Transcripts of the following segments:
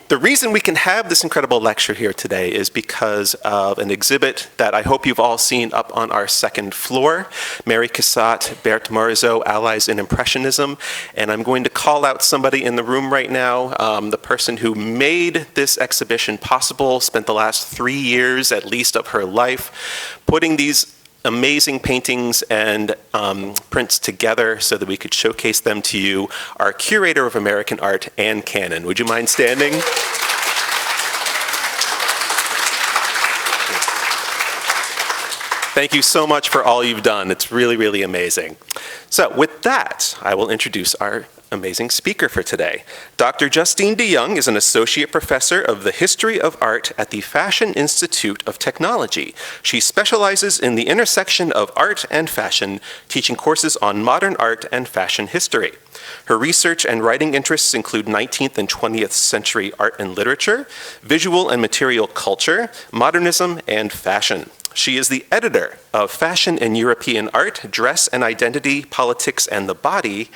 The reason we can have this incredible lecture here today is because of an exhibit that I hope you've all seen up on our second floor, Mary Cassatt, Berthe Morisot, Allies in Impressionism. And I'm going to call out somebody in the room right now, the person who made this exhibition possible, spent the last 3 years at least of her life, putting these amazing paintings and prints together so that we could showcase them to you, our curator of American art, Ann Cannon. Would you mind standing? Thank you so much for all you've done. It's really, really amazing. So with that, I will introduce our amazing speaker for today. Dr. Justine DeYoung is an associate professor of the history of art at the Fashion Institute of Technology. She specializes in the intersection of art and fashion, teaching courses on modern art and fashion history. Her research and writing interests include 19th and 20th century art and literature, visual and material culture, modernism, and fashion. She is the editor of Fashion in European Art, Dress and Identity, Politics and the Body,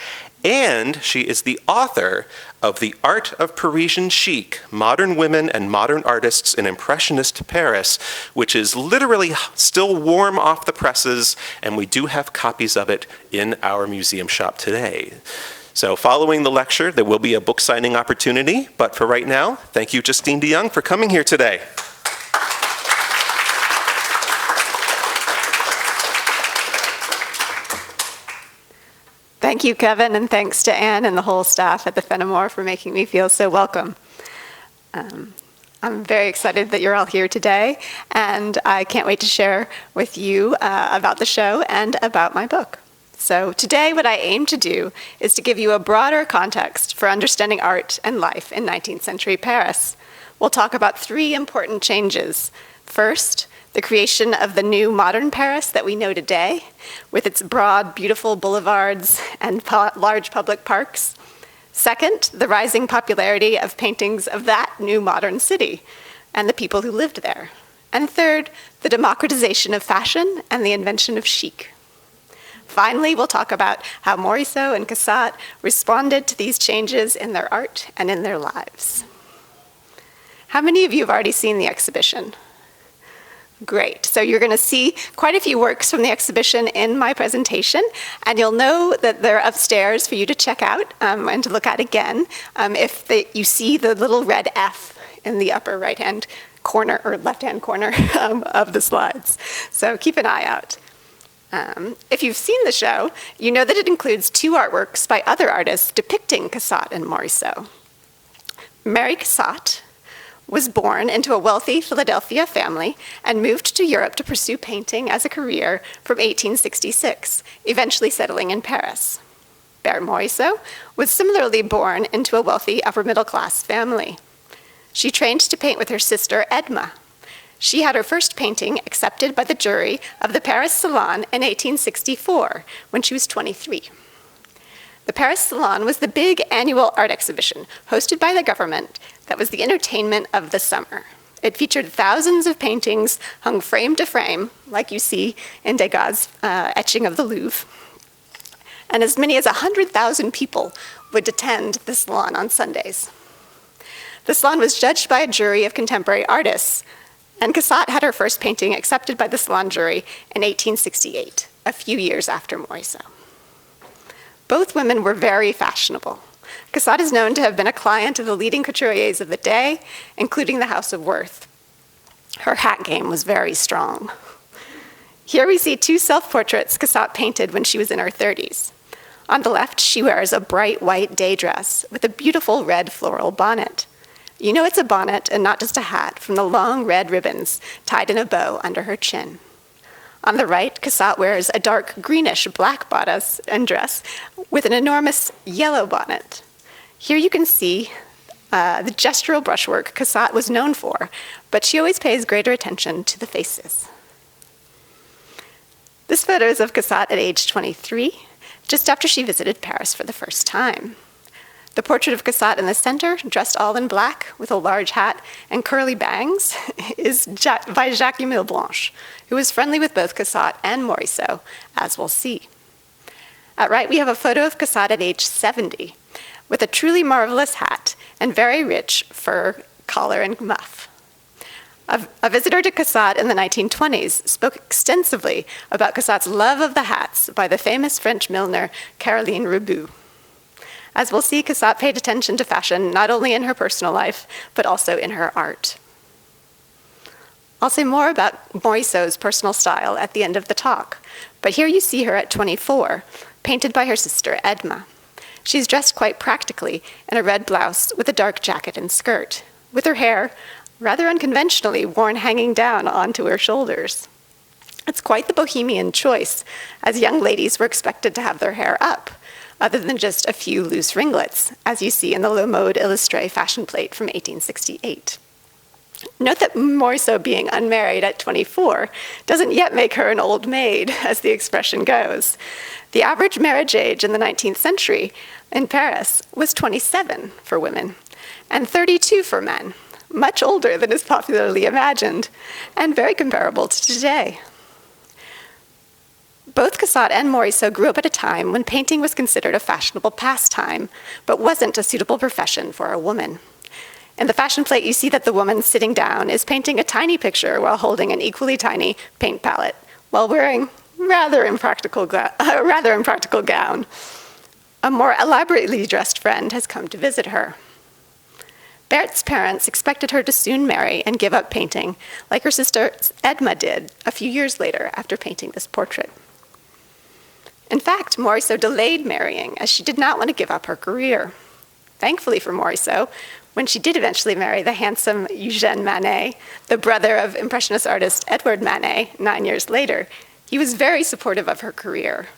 and she is the author of The Art of Parisian Chic, Modern Women and Modern Artists in Impressionist Paris, which is literally still warm off the presses, and we do have copies of it in our museum shop today. So following the lecture, there will be a book signing opportunity, but for right now, thank you, Justine DeYoung, for coming here today. Thank you, Kevin, and thanks to Anne and the whole staff at the Fenimore for making me feel so welcome. I'm very excited that you're all here today, and I can't wait to share with you about the show and about my book. So today, what I aim to do is to give you a broader context for understanding art and life in 19th century Paris. We'll talk about 3 important changes. First, the creation of the new modern Paris that we know today, with its broad, beautiful boulevards and large public parks. Second, the rising popularity of paintings of that new modern city and the people who lived there. And third, the democratization of fashion and the invention of chic. Finally, we'll talk about how Morisot and Cassatt responded to these changes in their art and in their lives. How many of you have already seen the exhibition? Great. So you're going to see quite a few works from the exhibition in my presentation, and you'll know that they're upstairs for you to check out and to look at again if you see the little red F in the upper right-hand corner or left-hand corner of the slides. So keep an eye out. If you've seen the show, you know that it includes 2 artworks by other artists depicting Cassatt and Morisot. Mary Cassatt was born into a wealthy Philadelphia family and moved to Europe to pursue painting as a career from 1866, eventually settling in Paris. Berthe Morisot was similarly born into a wealthy upper-middle-class family. She trained to paint with her sister Edma. She had her first painting accepted by the jury of the Paris Salon in 1864, when she was 23. The Paris Salon was the big annual art exhibition hosted by the government that was the entertainment of the summer. It featured thousands of paintings hung frame to frame, like you see in Degas' etching of the Louvre. And as many as 100,000 people would attend the salon on Sundays. The salon was judged by a jury of contemporary artists, and Cassatt had her first painting accepted by the salon jury in 1868, a few years after Morisot. Both women were very fashionable. Cassatt is known to have been a client of the leading couturiers of the day, including the House of Worth. Her hat game was very strong. Here we see 2 self-portraits Cassatt painted when she was in her 30s. On the left, she wears a bright white day dress with a beautiful red floral bonnet. You know it's a bonnet and not just a hat from the long red ribbons tied in a bow under her chin. On the right, Cassatt wears a dark greenish black bodice and dress with an enormous yellow bonnet. Here you can see the gestural brushwork Cassatt was known for, but she always pays greater attention to the faces. This photo is of Cassatt at age 23, just after she visited Paris for the first time. The portrait of Cassatt in the center, dressed all in black with a large hat and curly bangs, is by Jacques-Emile Blanche, who was friendly with both Cassatt and Morisot, as we'll see. At right, we have a photo of Cassatt at age 70, with a truly marvelous hat and very rich fur collar and muff. A visitor to Cassatt in the 1920s spoke extensively about Cassatt's love of the hats by the famous French milliner Caroline Reboux. As we'll see, Cassatt paid attention to fashion not only in her personal life, but also in her art. I'll say more about Morisot's personal style at the end of the talk, but here you see her at 24, painted by her sister Edma. She's dressed quite practically in a red blouse with a dark jacket and skirt, with her hair, rather unconventionally, worn hanging down onto her shoulders. It's quite the bohemian choice, as young ladies were expected to have their hair up, other than just a few loose ringlets, as you see in the Le Mode Illustré fashion plate from 1868. Note that Morisot being unmarried at 24 doesn't yet make her an old maid, as the expression goes. The average marriage age in the 19th century in Paris was 27 for women and 32 for men, much older than is popularly imagined, and very comparable to today. Both Cassatt and Morisot grew up at a time when painting was considered a fashionable pastime, but wasn't a suitable profession for a woman. In the fashion plate, you see that the woman sitting down is painting a tiny picture while holding an equally tiny paint palette, while wearing a rather impractical gown. A more elaborately dressed friend has come to visit her. Berthe's parents expected her to soon marry and give up painting, like her sister Edma did a few years later after painting this portrait. In fact, Morisot delayed marrying, as she did not want to give up her career. Thankfully for Morisot, when she did eventually marry the handsome Eugène Manet, the brother of Impressionist artist Edouard Manet, 9 years later, he was very supportive of her career,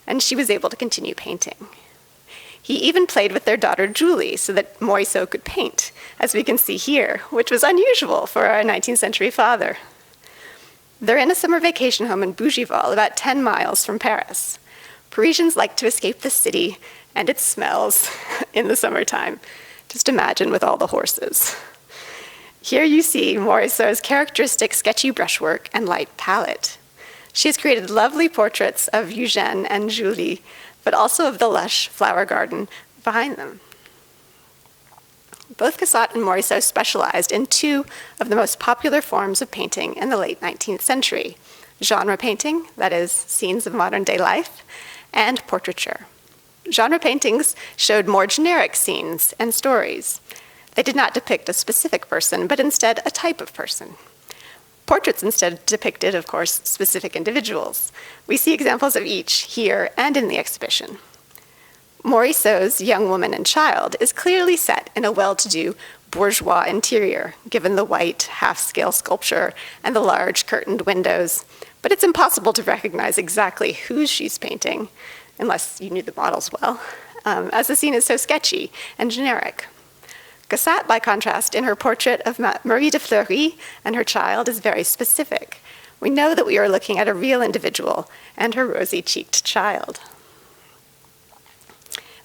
and she was able to continue painting. He even played with their daughter Julie so that Morisot could paint, as we can see here, which was unusual for our 19th century father. They're in a summer vacation home in Bougival, about 10 miles from Paris. Parisians like to escape the city and its smells in the summertime. Just imagine with all the horses. Here you see Morisot's characteristic sketchy brushwork and light palette. She has created lovely portraits of Eugène and Julie, but also of the lush flower garden behind them. Both Cassatt and Morisot specialized in two of the most popular forms of painting in the late 19th century: genre painting, that is, scenes of modern-day life, and portraiture. Genre paintings showed more generic scenes and stories. They did not depict a specific person, but instead a type of person. Portraits instead depicted, of course, specific individuals. We see examples of each here and in the exhibition. Morisot's young woman and child is clearly set in a well-to-do bourgeois interior, given the white half-scale sculpture and the large curtained windows, but it's impossible to recognize exactly who she's painting, unless you knew the models well, as the scene is so sketchy and generic. Cassatt, by contrast, in her portrait of Marie de Fleury and her child, is very specific. We know that we are looking at a real individual and her rosy-cheeked child.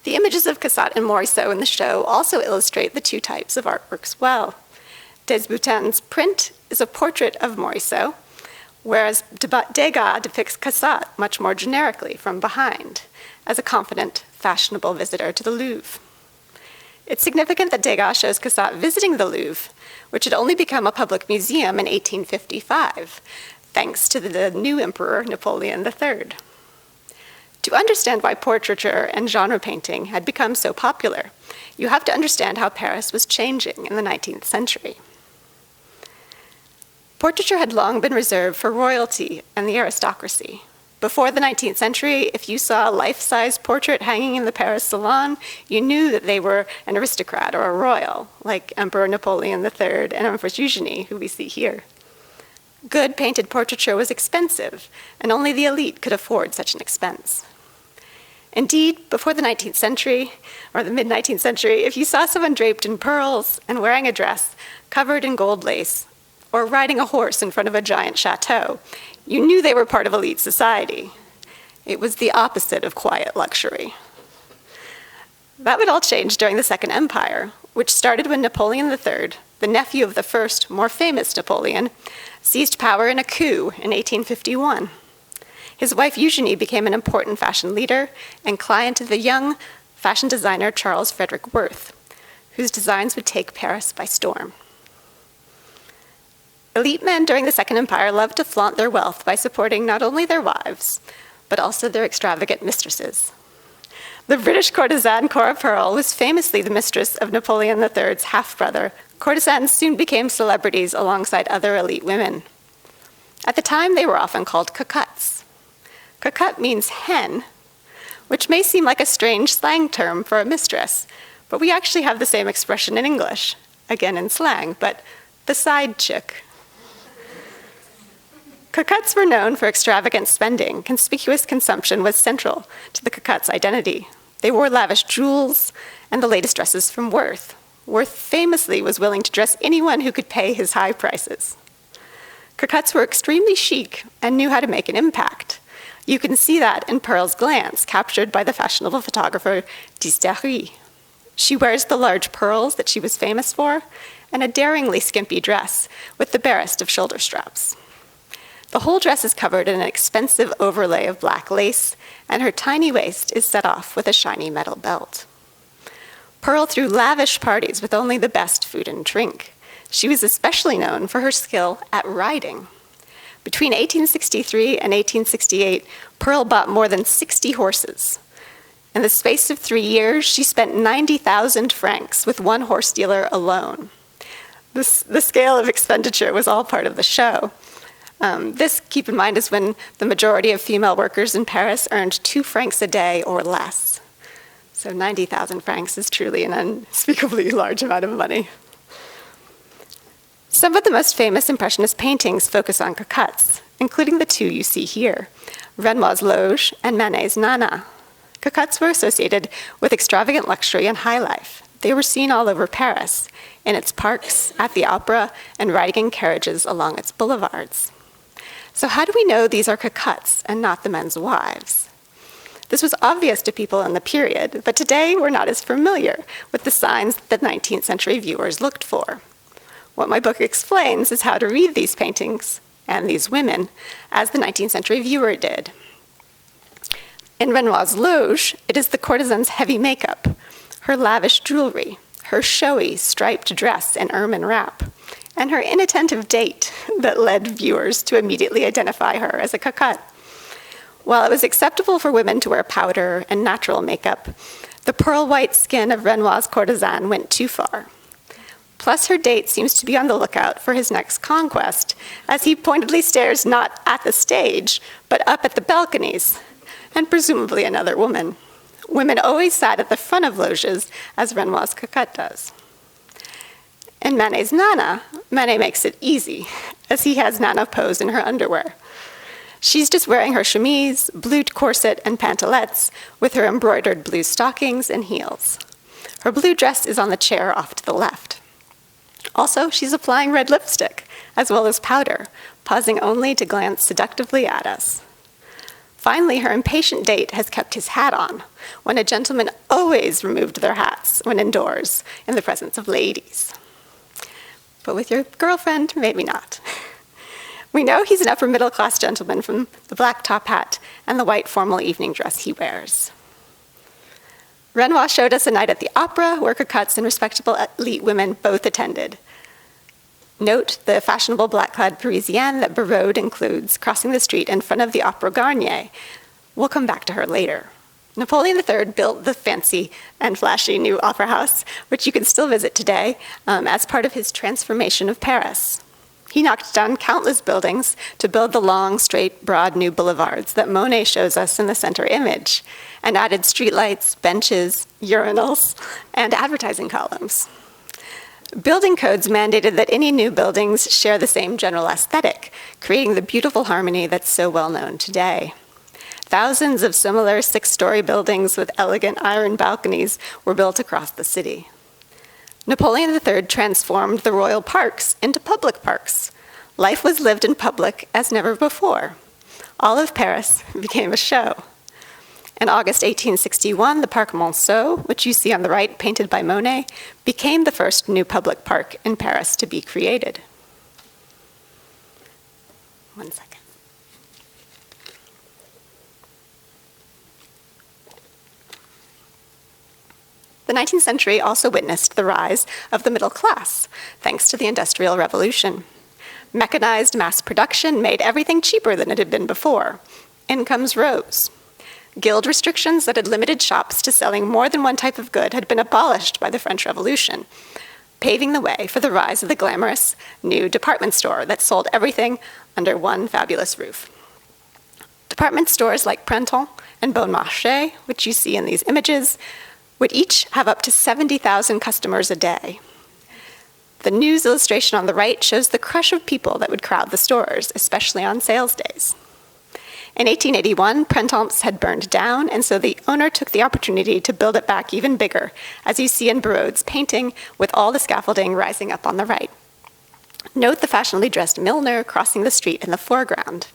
The images of Cassatt and Morisot in the show also illustrate the two types of artworks well. Des Boutin's print is a portrait of Morisot, whereas Degas depicts Cassatt much more generically from behind, as a confident, fashionable visitor to the Louvre. It's significant that Degas shows Cassatt visiting the Louvre, which had only become a public museum in 1855, thanks to the new emperor, Napoleon III. To understand why portraiture and genre painting had become so popular, you have to understand how Paris was changing in the 19th century. Portraiture had long been reserved for royalty and the aristocracy. Before the 19th century, if you saw a life-size portrait hanging in the Paris salon, you knew that they were an aristocrat or a royal, like Emperor Napoleon III and Empress Eugenie, who we see here. Good painted portraiture was expensive, and only the elite could afford such an expense. Indeed, before the 19th century, or the mid-19th century, if you saw someone draped in pearls and wearing a dress covered in gold lace, or riding a horse in front of a giant chateau, you knew they were part of elite society. It was the opposite of quiet luxury. That would all change during the Second Empire, which started when Napoleon III, the nephew of the first, more famous Napoleon, seized power in a coup in 1851. His wife Eugenie became an important fashion leader and client of the young fashion designer Charles Frederick Worth, whose designs would take Paris by storm. Elite men during the Second Empire loved to flaunt their wealth by supporting not only their wives, but also their extravagant mistresses. The British courtesan Cora Pearl was famously the mistress of Napoleon III's half-brother. Courtesans soon became celebrities alongside other elite women. At the time, they were often called cocottes. Cocotte means hen, which may seem like a strange slang term for a mistress, but we actually have the same expression in English, again in slang, but the side chick. Cocottes were known for extravagant spending. Conspicuous consumption was central to the cocotte's identity. They wore lavish jewels and the latest dresses from Worth. Worth famously was willing to dress anyone who could pay his high prices. Cocottes were extremely chic and knew how to make an impact. You can see that in Pearl's glance, captured by the fashionable photographer Justine. She wears the large pearls that she was famous for and a daringly skimpy dress with the barest of shoulder straps. The whole dress is covered in an expensive overlay of black lace, and her tiny waist is set off with a shiny metal belt. Pearl threw lavish parties with only the best food and drink. She was especially known for her skill at riding. Between 1863 and 1868, Pearl bought more than 60 horses. In the space of 3 years, she spent 90,000 francs with one horse dealer alone. The scale of expenditure was all part of the show. This, keep in mind, is when the majority of female workers in Paris earned 2 francs a day or less. So 90,000 francs is truly an unspeakably large amount of money. Some of the most famous Impressionist paintings focus on cocottes, including the 2 you see here, Renoir's Loge and Manet's Nana. Cocottes were associated with extravagant luxury and high life. They were seen all over Paris, in its parks, at the opera, and riding in carriages along its boulevards. So how do we know these are cocottes and not the men's wives? This was obvious to people in the period, but today we're not as familiar with the signs that 19th century viewers looked for. What my book explains is how to read these paintings and these women as the 19th century viewer did. In Renoir's Loge, it is the courtesan's heavy makeup, her lavish jewelry, her showy striped dress and ermine wrap, and her inattentive date that led viewers to immediately identify her as a cocotte. While it was acceptable for women to wear powder and natural makeup, the pearl-white skin of Renoir's courtesan went too far. Plus, her date seems to be on the lookout for his next conquest, as he pointedly stares not at the stage, but up at the balconies, and presumably another woman. Women always sat at the front of loges, as Renoir's cocotte does. In Manet's Nana, Manet makes it easy, as he has Nana pose in her underwear. She's just wearing her chemise, blue corset, and pantalettes, with her embroidered blue stockings and heels. Her blue dress is on the chair off to the left. Also, she's applying red lipstick, as well as powder, pausing only to glance seductively at us. Finally, her impatient date has kept his hat on, when a gentleman always removed their hats when indoors, in the presence of ladies. But with your girlfriend, maybe not. We know he's an upper middle-class gentleman from the black top hat and the white formal evening dress he wears. Renoir showed us a night at the opera where cocottes and respectable elite women both attended. Note the fashionable black-clad Parisienne that Barraud includes crossing the street in front of the Opera Garnier. We'll come back to her later. Napoleon III built the fancy and flashy new opera house, which you can still visit today, as part of his transformation of Paris. He knocked down countless buildings to build the long, straight, broad new boulevards that Monet shows us in the center image, and added streetlights, benches, urinals, and advertising columns. Building codes mandated that any new buildings share the same general aesthetic, creating the beautiful harmony that's so well known today. Thousands of similar 6-story buildings with elegant iron balconies were built across the city. Napoleon III transformed the royal parks into public parks. Life was lived in public as never before. All of Paris became a show. In August 1861, the Parc Monceau, which you see on the right, painted by Monet, became the first new public park in Paris to be created. One second. The 19th century also witnessed the rise of the middle class, thanks to the Industrial Revolution. Mechanized mass production made everything cheaper than it had been before. Incomes rose. Guild restrictions that had limited shops to selling more than one type of good had been abolished by the French Revolution, paving the way for the rise of the glamorous new department store that sold everything under one fabulous roof. Department stores like Printemps and Bon Marché, which you see in these images, would each have up to 70,000 customers a day. The news illustration on the right shows the crush of people that would crowd the stores, especially on sales days. In 1881, Printemps had burned down, and so the owner took the opportunity to build it back even bigger, as you see in Barraud's painting with all the scaffolding rising up on the right. Note the fashionably dressed milliner crossing the street in the foreground.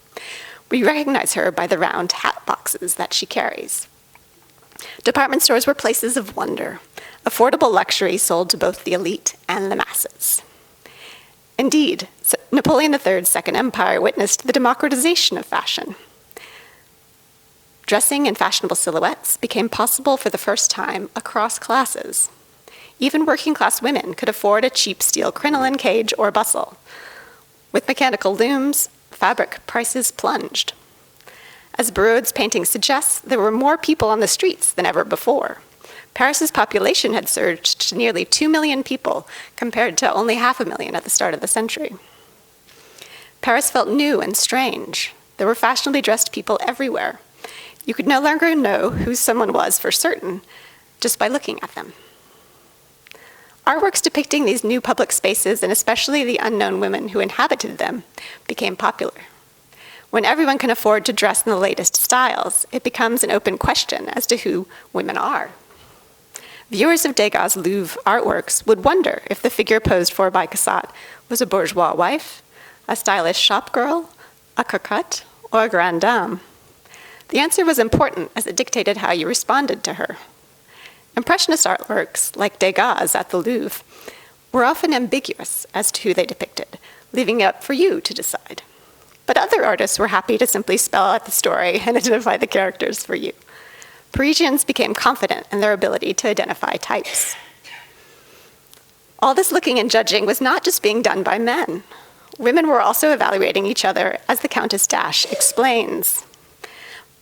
We recognize her by the round hat boxes that she carries. Department stores were places of wonder, affordable luxury sold to both the elite and the masses. Indeed, Napoleon III's Second Empire witnessed the democratization of fashion. Dressing in fashionable silhouettes became possible for the first time across classes. Even working-class women could afford a cheap steel crinoline cage or bustle. With mechanical looms, fabric prices plunged. As Barraud's painting suggests, there were more people on the streets than ever before. Paris's population had surged to nearly 2 million people, compared to only 500,000 at the start of the century. Paris felt new and strange. There were fashionably dressed people everywhere. You could no longer know who someone was for certain just by looking at them. Artworks depicting these new public spaces, and especially the unknown women who inhabited them, became popular. When everyone can afford to dress in the latest styles, it becomes an open question as to who women are. Viewers of Degas' Louvre artworks would wonder if the figure posed for by Cassatt was a bourgeois wife, a stylish shop girl, a cocotte, or a grande dame. The answer was important as it dictated how you responded to her. Impressionist artworks, like Degas' at the Louvre, were often ambiguous as to who they depicted, leaving it up for you to decide. But other artists were happy to simply spell out the story and identify the characters for you. Parisians became confident in their ability to identify types. All this looking and judging was not just being done by men. Women were also evaluating each other, as the Countess Dash explains.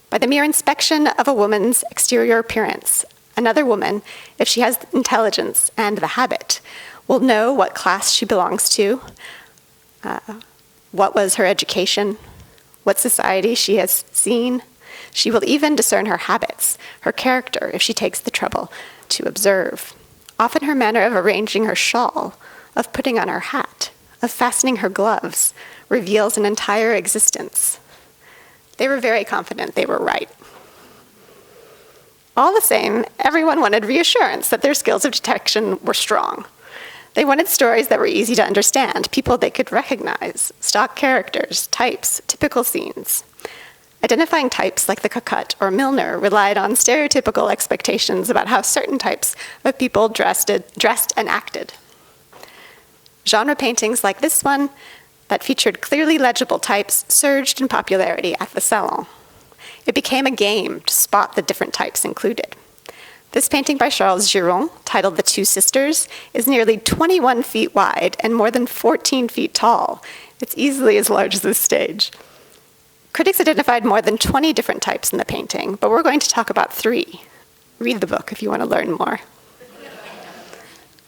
By the mere inspection of a woman's exterior appearance, another woman, if she has intelligence and the habit, will know what class she belongs to, what was her education, what society she has seen. She will even discern her habits, her character, if she takes the trouble to observe. Often her manner of arranging her shawl, of putting on her hat, of fastening her gloves, reveals an entire existence. They were very confident they were right. All the same, everyone wanted reassurance that their skills of detection were strong. They wanted stories that were easy to understand, people they could recognize, stock characters, types, typical scenes. Identifying types like the cocotte or milliner relied on stereotypical expectations about how certain types of people dressed and acted. Genre paintings like this one that featured clearly legible types surged in popularity at the Salon. It became a game to spot the different types included. This painting by Charles Giron, titled The Two Sisters, is nearly 21 feet wide and more than 14 feet tall. It's easily as large as this stage. Critics identified more than 20 different types in the painting, but we're going to talk about 3. Read the book if you want to learn more.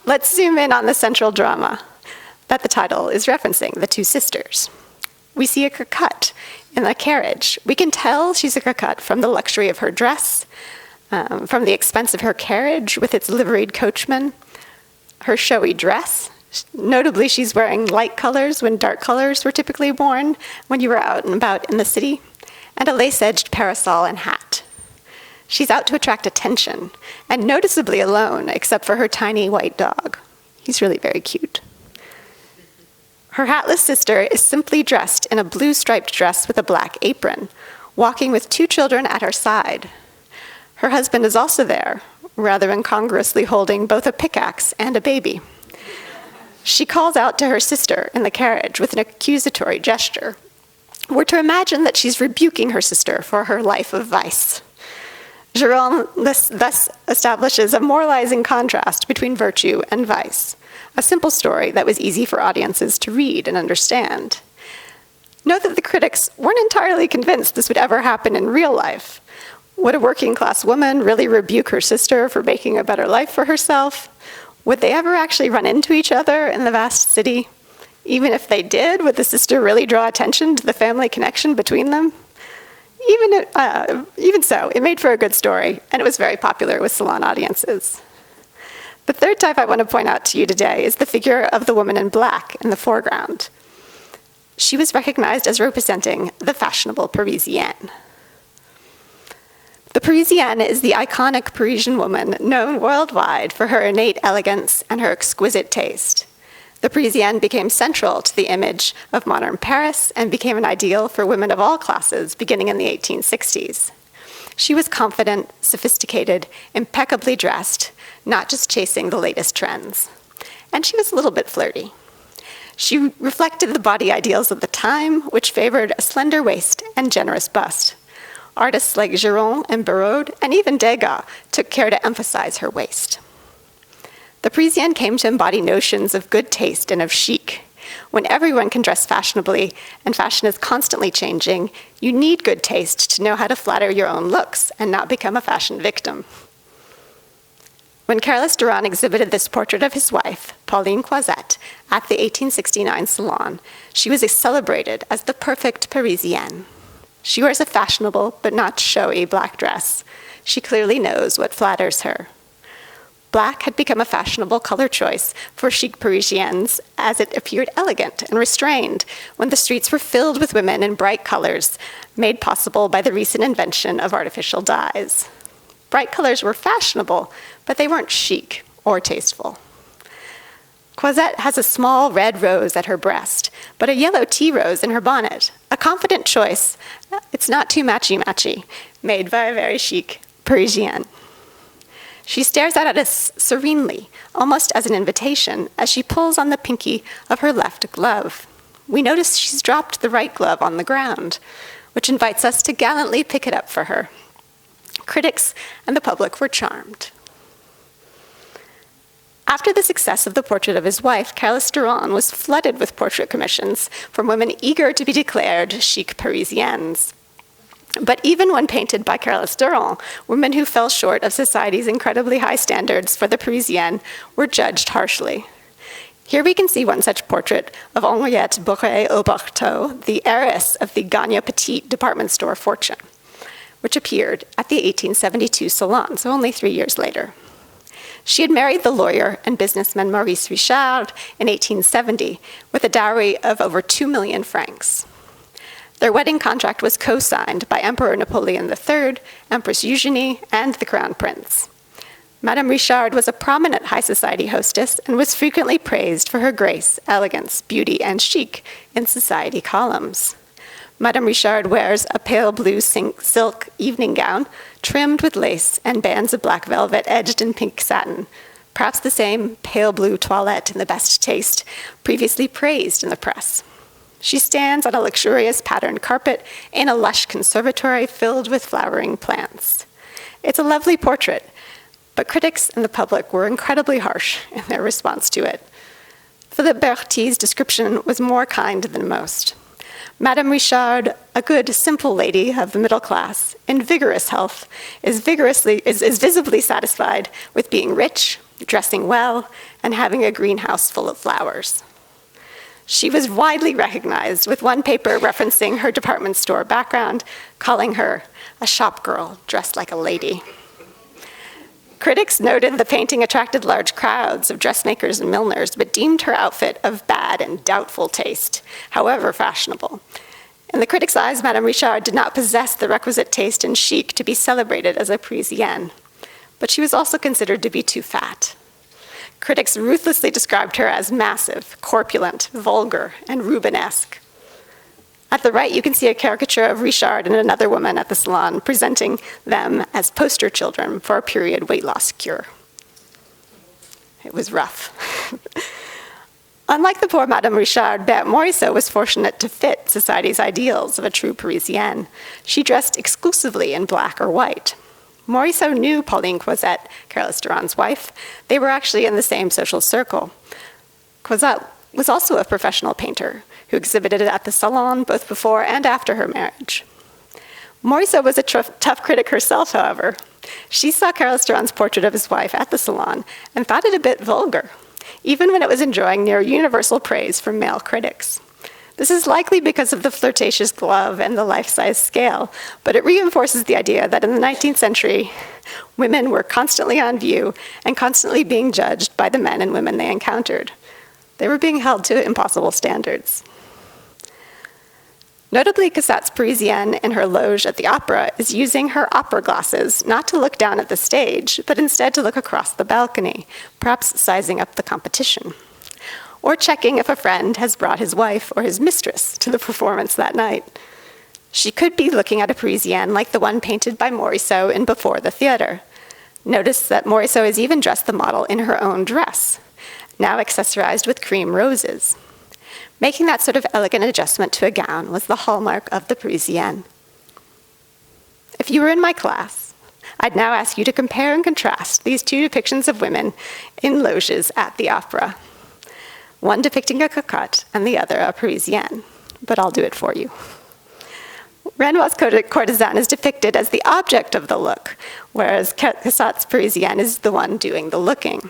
Let's zoom in on the central drama that the title is referencing, The Two Sisters. We see a cocotte in a carriage. We can tell she's a cocotte from the luxury of her dress, from the expense of her carriage with its liveried coachman, her showy dress. Notably, she's wearing light colors when dark colors were typically worn when you were out and about in the city, and a lace-edged parasol and hat. She's out to attract attention, and noticeably alone, except for her tiny white dog. He's really very cute. Her hatless sister is simply dressed in a blue striped dress with a black apron, walking with 2 children at her side. Her husband is also there, rather incongruously holding both a pickaxe and a baby. She calls out to her sister in the carriage with an accusatory gesture. We're to imagine that she's rebuking her sister for her life of vice. Giron thus establishes a moralizing contrast between virtue and vice, a simple story that was easy for audiences to read and understand. Note that the critics weren't entirely convinced this would ever happen in real life. Would a working-class woman really rebuke her sister for making a better life for herself? Would they ever actually run into each other in the vast city? Even if they did, would the sister really draw attention to the family connection between them? Even so, it made for a good story, and it was very popular with salon audiences. The third type I want to point out to you today is the figure of the woman in black in the foreground. She was recognized as representing the fashionable Parisienne. The Parisienne is the iconic Parisian woman known worldwide for her innate elegance and her exquisite taste. The Parisienne became central to the image of modern Paris and became an ideal for women of all classes beginning in the 1860s. She was confident, sophisticated, impeccably dressed, not just chasing the latest trends. And she was a little bit flirty. She reflected the body ideals of the time, which favored a slender waist and generous bust. Artists like Giron and Berthe, and even Degas, took care to emphasize her waist. The Parisienne came to embody notions of good taste and of chic. When everyone can dress fashionably and fashion is constantly changing, you need good taste to know how to flatter your own looks and not become a fashion victim. When Carolus Duran exhibited this portrait of his wife, Pauline Cassatt, at the 1869 Salon, she was celebrated as the perfect Parisienne. She wears a fashionable but not showy black dress. She clearly knows what flatters her. Black had become a fashionable color choice for chic Parisiennes as it appeared elegant and restrained when the streets were filled with women in bright colors, made possible by the recent invention of artificial dyes. Bright colors were fashionable, but they weren't chic or tasteful. Cassatt has a small red rose at her breast, but a yellow tea rose in her bonnet. A confident choice. It's not too matchy-matchy, made by a very chic Parisienne. She stares out at us serenely, almost as an invitation, as she pulls on the pinky of her left glove. We notice she's dropped the right glove on the ground, which invites us to gallantly pick it up for her. Critics and the public were charmed. After the success of the portrait of his wife, Carolus Duran was flooded with portrait commissions from women eager to be declared chic Parisiennes. But even when painted by Carolus Duran, women who fell short of society's incredibly high standards for the Parisienne were judged harshly. Here we can see one such portrait of Henriette Bourret-Auberteau, the heiress of the Gagne Petit department store fortune, which appeared at the 1872 Salon, so only 3 years later. She had married the lawyer and businessman Maurice Richard in 1870 with a dowry of over 2 million francs. Their wedding contract was co-signed by Emperor Napoleon III, Empress Eugenie, and the Crown Prince. Madame Richard was a prominent high society hostess and was frequently praised for her grace, elegance, beauty, and chic in society columns. Madame Richard wears a pale blue silk evening gown trimmed with lace and bands of black velvet edged in pink satin, perhaps the same pale blue toilette in the best taste previously praised in the press. She stands on a luxurious patterned carpet in a lush conservatory filled with flowering plants. It's a lovely portrait, but critics and the public were incredibly harsh in their response to it. Philippe Berthi's description was more kind than most. Madame Richard, a good, simple lady of the middle class, in vigorous health, is visibly satisfied with being rich, dressing well, and having a greenhouse full of flowers. She was widely recognized, with one paper referencing her department store background, calling her a shop girl dressed like a lady. Critics noted the painting attracted large crowds of dressmakers and milliners, but deemed her outfit of bad and doubtful taste, however fashionable. In the critics' eyes, Madame Richard did not possess the requisite taste and chic to be celebrated as a Parisienne, but she was also considered to be too fat. Critics ruthlessly described her as massive, corpulent, vulgar, and Rubenesque. At the right, you can see a caricature of Richard and another woman at the salon, presenting them as poster children for a period weight loss cure. It was rough. Unlike the poor Madame Richard, Berthe Morisot was fortunate to fit society's ideals of a true Parisienne. She dressed exclusively in black or white. Morisot knew Pauline Cassatt, Carolus Duran's wife. They were actually in the same social circle. Cassatt was also a professional painter who exhibited at the Salon both before and after her marriage. Morisot was a tough critic herself, however. She saw Carolus Duran's portrait of his wife at the Salon and thought it a bit vulgar, even when it was enjoying near universal praise from male critics. This is likely because of the flirtatious glove and the life-size scale, but it reinforces the idea that in the 19th century, women were constantly on view and constantly being judged by the men and women they encountered. They were being held to impossible standards. Notably, Cassatt's Parisienne in her loge at the opera is using her opera glasses not to look down at the stage, but instead to look across the balcony, perhaps sizing up the competition, or checking if a friend has brought his wife or his mistress to the performance that night. She could be looking at a Parisienne like the one painted by Morisot in Before the Theater. Notice that Morisot has even dressed the model in her own dress, now accessorized with cream roses. Making that sort of elegant adjustment to a gown was the hallmark of the Parisienne. If you were in my class, I'd now ask you to compare and contrast these two depictions of women in loges at the opera. One depicting a cocotte and the other a Parisienne, but I'll do it for you. Renoir's courtesan is depicted as the object of the look, whereas Cassatt's Parisienne is the one doing the looking.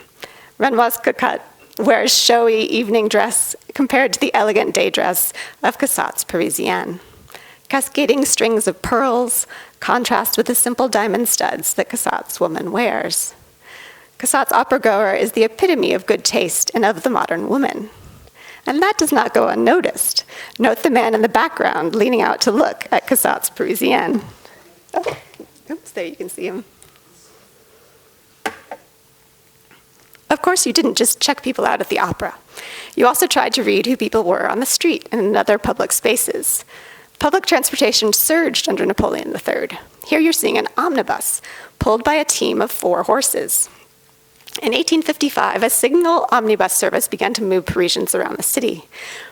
Renoir's cocotte wears showy evening dress compared to the elegant day dress of Cassatt's Parisienne. Cascading strings of pearls contrast with the simple diamond studs that Cassatt's woman wears. Cassatt's opera-goer is the epitome of good taste and of the modern woman. And that does not go unnoticed. Note the man in the background leaning out to look at Cassatt's Parisienne. Oh, oops, there you can see him. Of course, you didn't just check people out at the opera. You also tried to read who people were on the street and in other public spaces. Public transportation surged under Napoleon III. Here you're seeing an omnibus pulled by a team of 4 horses. In 1855, a signal omnibus service began to move Parisians around the city.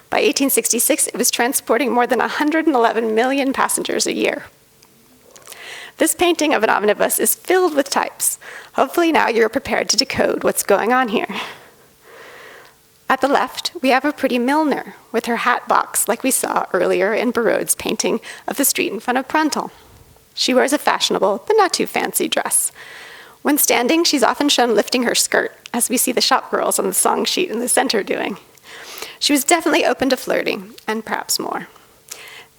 By 1866, it was transporting more than 111 million passengers a year. This painting of an omnibus is filled with types. Hopefully now you're prepared to decode what's going on here. At the left, we have a pretty milliner with her hat box like we saw earlier in Barraud's painting of the street in front of Printemps. She wears a fashionable, but not too fancy dress. When standing, she's often shown lifting her skirt, as we see the shop girls on the song sheet in the center doing. She was definitely open to flirting, and perhaps more.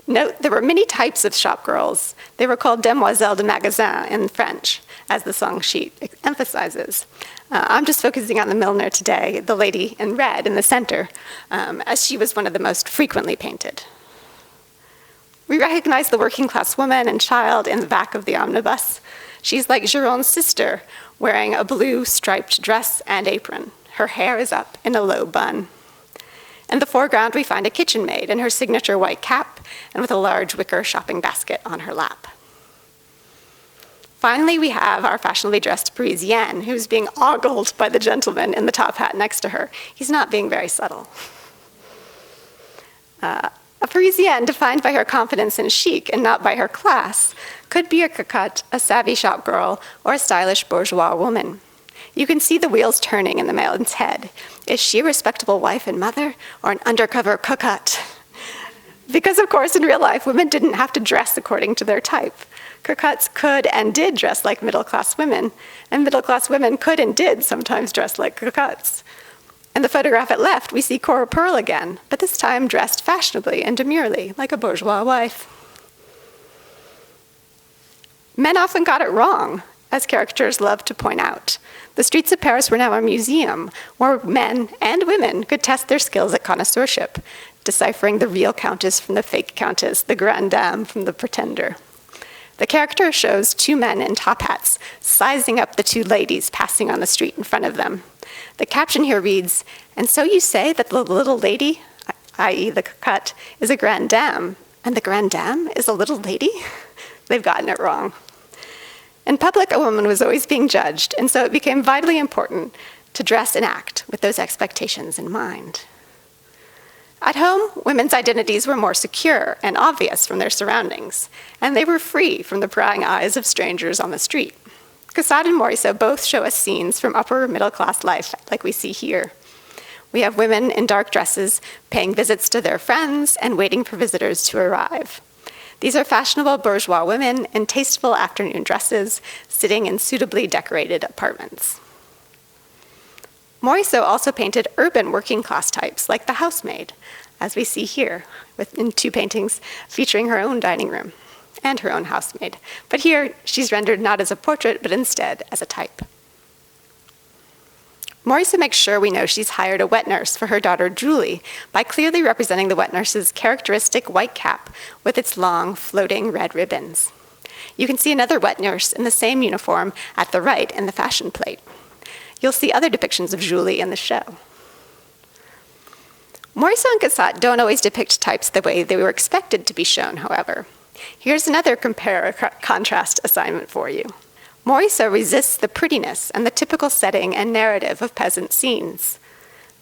Note, there were many types of shop girls. They were called demoiselles de magasin in French, as the song sheet emphasizes. I'm just focusing on the milliner today, the lady in red in the center, as she was one of the most frequently painted. We recognize the working class woman and child in the back of the omnibus. She's like Giron's sister, wearing a blue striped dress and apron. Her hair is up in a low bun. In the foreground, we find a kitchen maid in her signature white cap and with a large wicker shopping basket on her lap. Finally, we have our fashionably dressed Parisienne, who's being ogled by the gentleman in the top hat next to her. He's not being very subtle. A Parisienne, defined by her confidence in chic and not by her class, could be a cocotte, a savvy shop girl, or a stylish bourgeois woman. You can see the wheels turning in the man's head. Is she a respectable wife and mother, or an undercover cocotte? Because, of course, in real life, women didn't have to dress according to their type. Cocottes could and did dress like middle-class women, and middle-class women could and did sometimes dress like cocottes. In the photograph at left, we see Cora Pearl again, but this time dressed fashionably and demurely, like a bourgeois wife. Men often got it wrong, as caricatures love to point out. The streets of Paris were now a museum where men and women could test their skills at connoisseurship, deciphering the real countess from the fake countess, the grande dame from the pretender. The caricature shows 2 men in top hats sizing up the 2 ladies passing on the street in front of them. The caption here reads, "And so you say that the little lady, i.e. the cocotte, is a grande dame, and the grande dame is a little lady?" They've gotten it wrong. In public, a woman was always being judged, and so it became vitally important to dress and act with those expectations in mind. At home, women's identities were more secure and obvious from their surroundings, and they were free from the prying eyes of strangers on the street. Cassatt and Morisot both show us scenes from upper middle-class life, like we see here. We have women in dark dresses paying visits to their friends and waiting for visitors to arrive. These are fashionable bourgeois women in tasteful afternoon dresses, sitting in suitably decorated apartments. Morisot also painted urban working-class types, like the housemaid, as we see here, in two paintings featuring her own dining room and her own housemaid. But here, she's rendered not as a portrait, but instead as a type. Morisot makes sure we know she's hired a wet nurse for her daughter Julie by clearly representing the wet nurse's characteristic white cap with its long, floating red ribbons. You can see another wet nurse in the same uniform at the right in the fashion plate. You'll see other depictions of Julie in the show. Morisot and Cassatt don't always depict types the way they were expected to be shown, however. Here's another compare-contrast assignment for you. Morisot resists the prettiness and the typical setting and narrative of peasant scenes.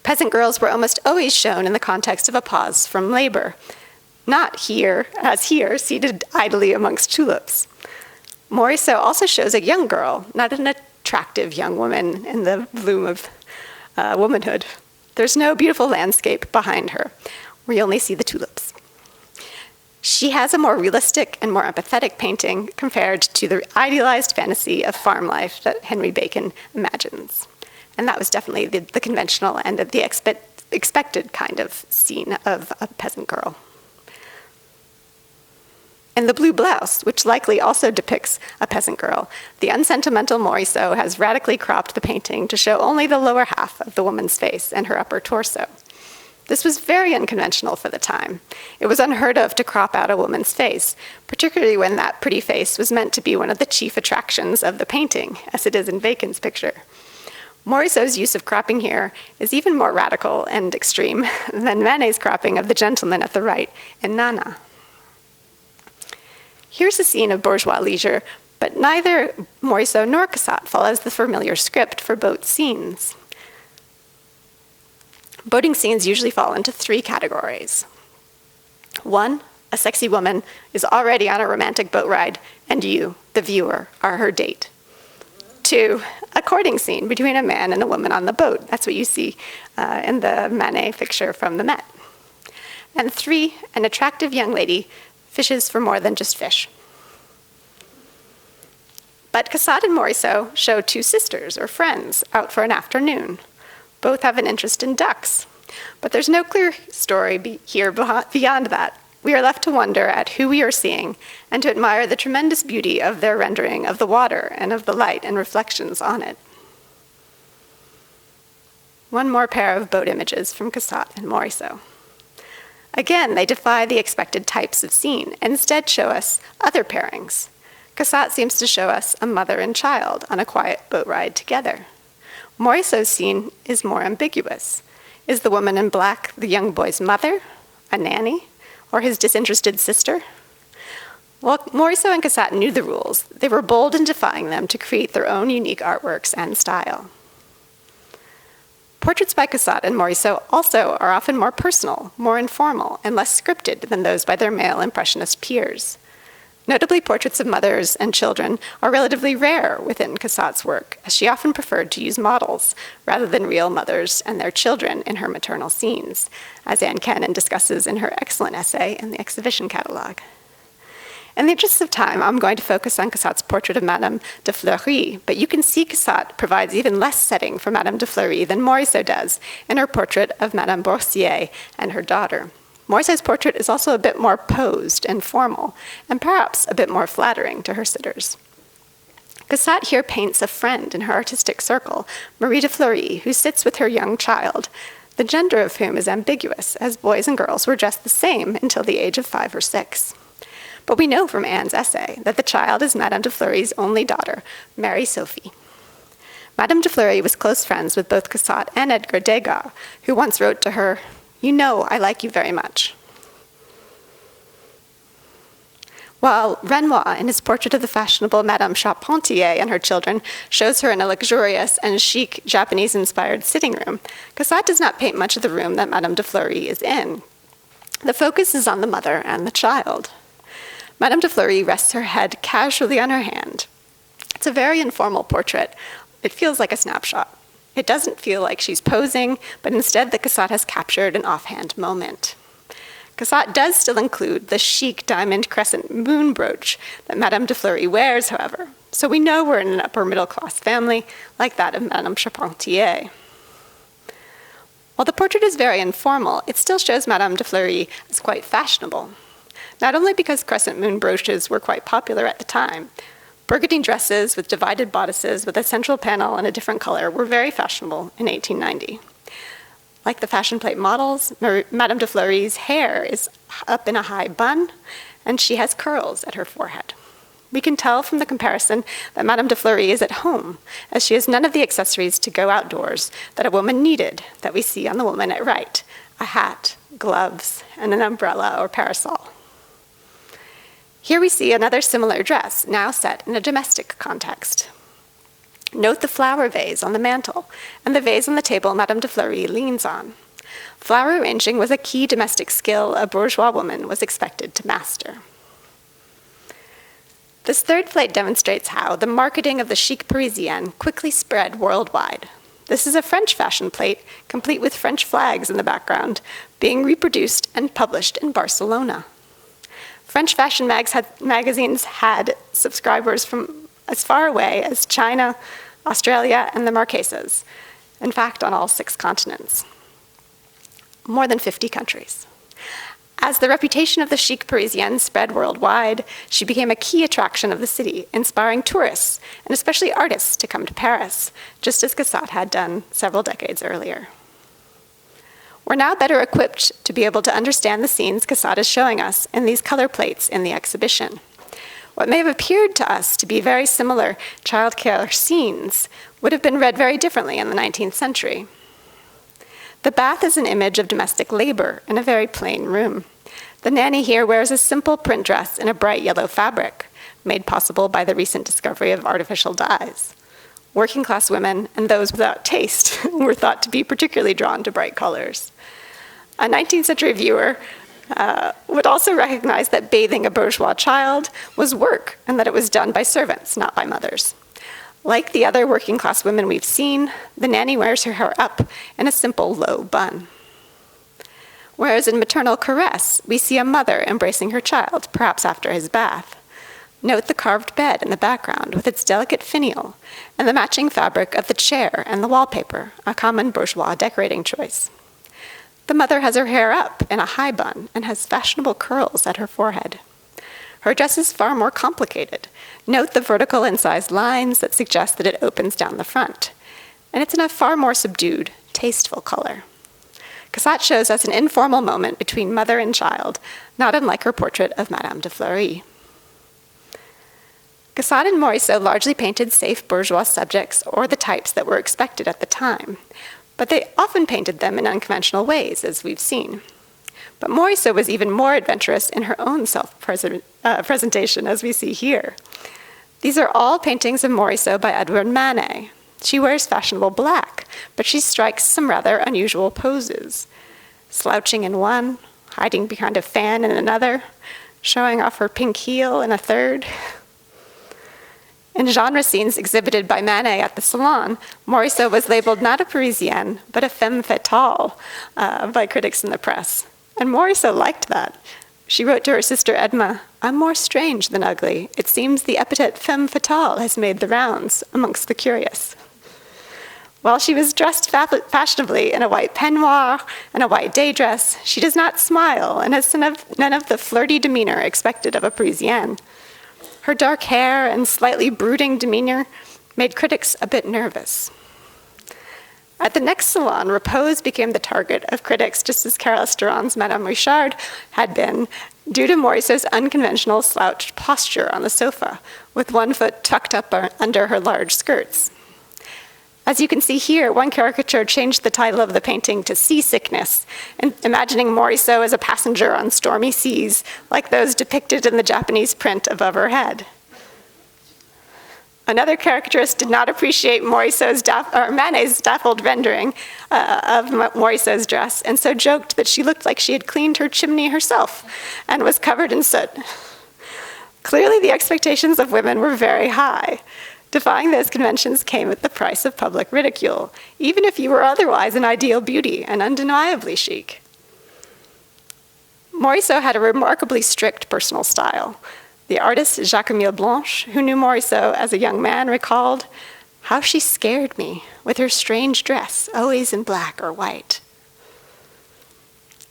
Peasant girls were almost always shown in the context of a pause from labor, not here, as here, seated idly amongst tulips. Morisot also shows a young girl, not an attractive young woman in the bloom of womanhood. There's no beautiful landscape behind her. We only see the tulips. She has a more realistic and more empathetic painting compared to the idealized fantasy of farm life that Henry Bacon imagines. And that was definitely the conventional and the expected kind of scene of a peasant girl. In the blue blouse, which likely also depicts a peasant girl, the unsentimental Morisot has radically cropped the painting to show only the lower half of the woman's face and her upper torso. This was very unconventional for the time. It was unheard of to crop out a woman's face, particularly when that pretty face was meant to be one of the chief attractions of the painting, as it is in Bacon's picture. Morisot's use of cropping here is even more radical and extreme than Manet's cropping of the gentleman at the right in Nana. Here's a scene of bourgeois leisure, but neither Morisot nor Cassatt follows the familiar script for boat scenes. Boating scenes usually fall into three categories. 1, a sexy woman is already on a romantic boat ride, and you, the viewer, are her date. 2, a courting scene between a man and a woman on the boat. That's what you see in the Manet picture from the Met. And 3, an attractive young lady fishes for more than just fish. But Cassatt and Morisot show two sisters or friends out for an afternoon. Both have an interest in ducks. But there's no clear story here beyond that. We are left to wonder at who we are seeing and to admire the tremendous beauty of their rendering of the water and of the light and reflections on it. One more pair of boat images from Cassatt and Morisot. Again, they defy the expected types of scene and instead show us other pairings. Cassatt seems to show us a mother and child on a quiet boat ride together. Morisot's scene is more ambiguous. Is the woman in black the young boy's mother, a nanny, or his disinterested sister? Well, Morisot and Cassatt knew the rules. They were bold in defying them to create their own unique artworks and style. Portraits by Cassatt and Morisot also are often more personal, more informal, and less scripted than those by their male impressionist peers. Notably, portraits of mothers and children are relatively rare within Cassatt's work, as she often preferred to use models rather than real mothers and their children in her maternal scenes, as Anne Cannon discusses in her excellent essay in the exhibition catalog. In the interest of time, I'm going to focus on Cassatt's portrait of Madame de Fleury, but you can see Cassatt provides even less setting for Madame de Fleury than Morisot does in her portrait of Madame Boursier and her daughter. Morisot's portrait is also a bit more posed and formal, and perhaps a bit more flattering to her sitters. Cassatt here paints a friend in her artistic circle, Marie de Fleury, who sits with her young child, the gender of whom is ambiguous, as boys and girls were dressed the same until the age of 5 or 6. But we know from Anne's essay that the child is Madame de Fleury's only daughter, Mary Sophie. Madame de Fleury was close friends with both Cassatt and Edgar Degas, who once wrote to her, "You know I like you very much." While Renoir, in his portrait of the fashionable Madame Charpentier and her children, shows her in a luxurious and chic Japanese-inspired sitting room, Cassatt does not paint much of the room that Madame de Fleury is in. The focus is on the mother and the child. Madame de Fleury rests her head casually on her hand, It's a very informal portrait. It feels like a snapshot. It doesn't feel like she's posing, but instead the Cassatt has captured an offhand moment. Cassatt does still include the chic diamond crescent moon brooch that Madame de Fleury wears, however, so we know we're in an upper middle class family like that of Madame Charpentier. While the portrait is very informal, it still shows Madame de Fleury as quite fashionable. Not only because crescent moon brooches were quite popular at the time, burgundy dresses with divided bodices with a central panel in a different color were very fashionable in 1890. Like the fashion plate models, Madame de Fleury's hair is up in a high bun, and she has curls at her forehead. We can tell from the comparison that Madame de Fleury is at home, as she has none of the accessories to go outdoors that a woman needed that we see on the woman at right: a hat, gloves, and an umbrella or parasol. Here we see another similar dress, now set in a domestic context. Note the flower vase on the mantel and the vase on the table Madame de Fleury leans on. Flower arranging was a key domestic skill a bourgeois woman was expected to master. This third plate demonstrates how the marketing of the chic Parisienne quickly spread worldwide. This is a French fashion plate, complete with French flags in the background, being reproduced and published in Barcelona. French fashion magazines had subscribers from as far away as China, Australia, and the Marquesas. In fact, on all 6 continents. More than 50 countries. As the reputation of the chic Parisienne spread worldwide, she became a key attraction of the city, inspiring tourists, and especially artists, to come to Paris, just as Cassatt had done several decades earlier. We're now better equipped to be able to understand the scenes Cassatt is showing us in these color plates in the exhibition. What may have appeared to us to be very similar childcare scenes would have been read very differently in the 19th century. The bath is an image of domestic labor in a very plain room. The nanny here wears a simple print dress in a bright yellow fabric, made possible by the recent discovery of artificial dyes. Working-class women and those without taste were thought to be particularly drawn to bright colors. A 19th century viewer would also recognize that bathing a bourgeois child was work and that it was done by servants, not by mothers. Like the other working class women we've seen, the nanny wears her hair up in a simple low bun. Whereas in Maternal Caress, we see a mother embracing her child, perhaps after his bath. Note the carved bed in the background with its delicate finial and the matching fabric of the chair and the wallpaper, a common bourgeois decorating choice. The mother has her hair up in a high bun and has fashionable curls at her forehead. Her dress is far more complicated. Note the vertical incised lines that suggest that it opens down the front. And it's in a far more subdued, tasteful color. Cassatt shows us an informal moment between mother and child, not unlike her portrait of Madame de Fleury. Cassatt and Morisot largely painted safe bourgeois subjects or the types that were expected at the time, but they often painted them in unconventional ways, as we've seen. But Morisot was even more adventurous in her own self-presentation, as we see here. These are all paintings of Morisot by Edouard Manet. She wears fashionable black, but she strikes some rather unusual poses, slouching in one, hiding behind a fan in another, showing off her pink heel in a third. In genre scenes exhibited by Manet at the Salon, Morisot was labeled not a Parisienne, but a femme fatale by critics in the press. And Morisot liked that. She wrote to her sister Edma, "I'm more strange than ugly. It seems the epithet femme fatale has made the rounds amongst the curious." While she was dressed fashionably in a white peignoir and a white day dress, she does not smile and has none of the flirty demeanor expected of a Parisienne. Her dark hair and slightly brooding demeanor made critics a bit nervous. At the next Salon, repose became the target of critics, just as Carole Sturon's Madame Richard had been, due to Morisot's unconventional slouched posture on the sofa, with one foot tucked up under her large skirts. As you can see here, one caricature changed the title of the painting to Seasickness, imagining Morisot as a passenger on stormy seas, like those depicted in the Japanese print above her head. Another caricaturist did not appreciate Manet's dappled rendering of Morisot's dress, and so joked that she looked like she had cleaned her chimney herself and was covered in soot. Clearly, the expectations of women were very high. Defying those conventions came at the price of public ridicule, even if you were otherwise an ideal beauty and undeniably chic. Morisot had a remarkably strict personal style. The artist Jacques-Emile Blanche, who knew Morisot as a young man, recalled, "How she scared me with her strange dress, always in black or white."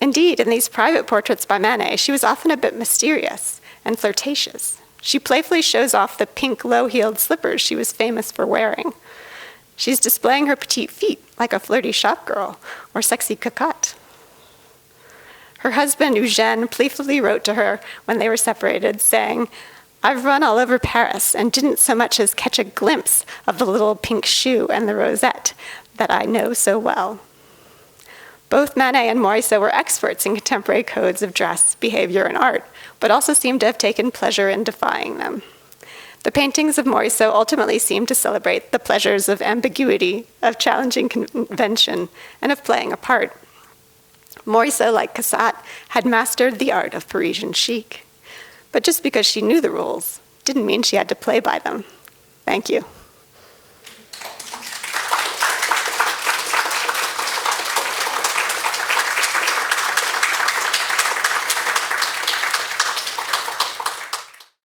Indeed, in these private portraits by Manet, she was often a bit mysterious and flirtatious. She playfully shows off the pink low-heeled slippers she was famous for wearing. She's displaying her petite feet like a flirty shopgirl or sexy cocotte. Her husband, Eugène, playfully wrote to her when they were separated, saying, "I've run all over Paris and didn't so much as catch a glimpse of the little pink shoe and the rosette that I know so well." Both Manet and Morisot were experts in contemporary codes of dress, behavior, and art, but also seem to have taken pleasure in defying them. The paintings of Morisot ultimately seem to celebrate the pleasures of ambiguity, of challenging convention, and of playing a part. Morisot, like Cassatt, had mastered the art of Parisian chic. But just because she knew the rules didn't mean she had to play by them. Thank you.